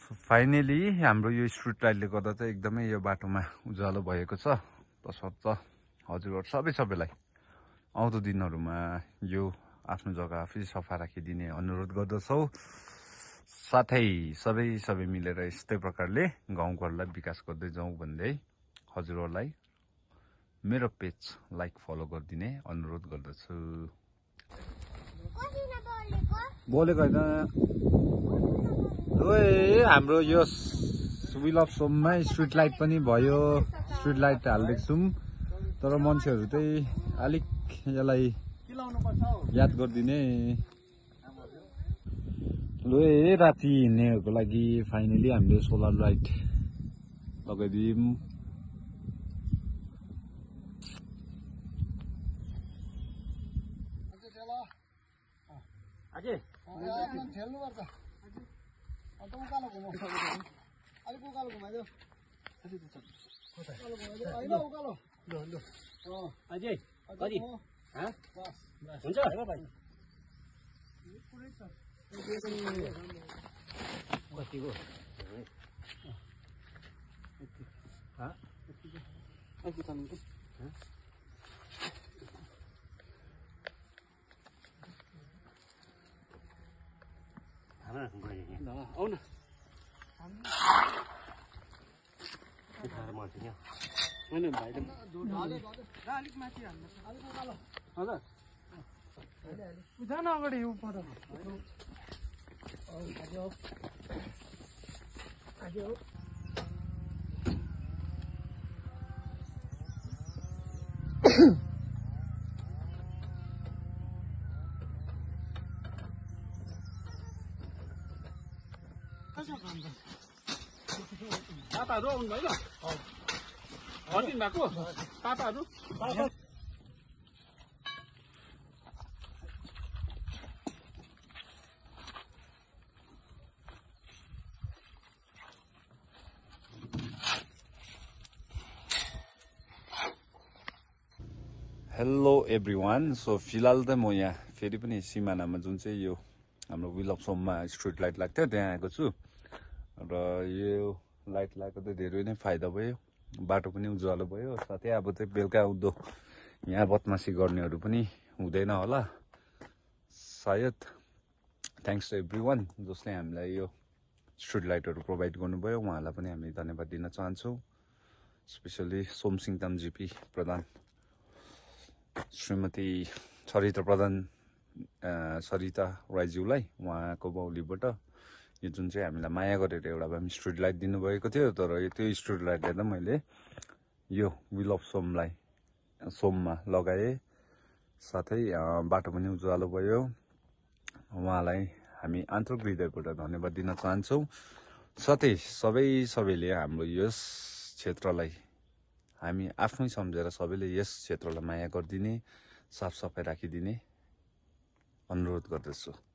Finally हाम्रो यो street लाइटले गर्दा चाहिँ एकदमै यो बाटोमा उज्यालो भएको छ। तसर्थ हजुरहरू सबैलाई आउँदो दिनहरूमा यो आफ्नो जग्गा आफै सफा राखिदिने अनुरोध गर्दछौँ। साथै सबै मिलेर यस्तै प्रकारले गाउँघरलाई विकास गर्दै जाउँ भन्दै हजुरहरूलाई मेरो पेज लाइक फलो गरिदिने अनुरोध गर्दछु। बोलेको होइन हाम्रो यो विल अफ सोममा स्ट्रिट लाइट पनि भयो। स्ट्रिट लाइट हालिदिएको छौँ, तर मान्छेहरू चाहिँ अलिक यसलाई याद गरिदिने। राति हिँड्नेहरूको लागि फाइनली हामीले सोलर लाइट लगाइदियौँ। पापाहरू आउनु भयो ल, भनिदिनु भएको पापाहरू। Hello everyone. सो फिलहाल त म यहाँ फेरि पनि सिमानामा जुन चाहिँ यो हाम्रो विल अफ सोममा स्ट्रिट लाइट लाग्थ्यो त्यहाँ आएको छु। र यो लाइट लगाएको त धेरै नै फाइदा भयो, बाटो पनि उज्यालो भयो। साथै अब चाहिँ बेलुका उद्धो यहाँ बदमासी गर्नेहरू पनि हुँदैन होला सायद। थ्याङ्क्स टु एभ्रिवान जसले हामीलाई यो स्ट्रिट लाइटहरू प्रोभाइड गर्नुभयो, उहाँलाई पनि हामी धन्यवाद दिन चाहन्छौँ। स्पेसली सोमसिङताम जिपी प्रधान श्रीमती सरिता प्रधान सरिता राईज्यूलाई उहाँको बाहुलीबाट यो जुन चाहिँ हामीलाई माया गरेर एउटा भए पनि स्ट्रिट लाइट दिनुभएको थियो। तर त्यो स्ट्रिट लाइटलाई त मैले यो विल अफ सोममा लगाएँ, साथै बाटो पनि उज्यालो भयो। उहाँलाई हामी आन्तरिक हृदयबाट धन्यवाद दिन चाहन्छौँ। साथै सबैले हाम्रो यस क्षेत्रलाई हामी आफ्नै सम्झेर सबैले यस क्षेत्रलाई माया गरिदिने, साफसफाइ राखिदिने अनुरोध गर्दछु।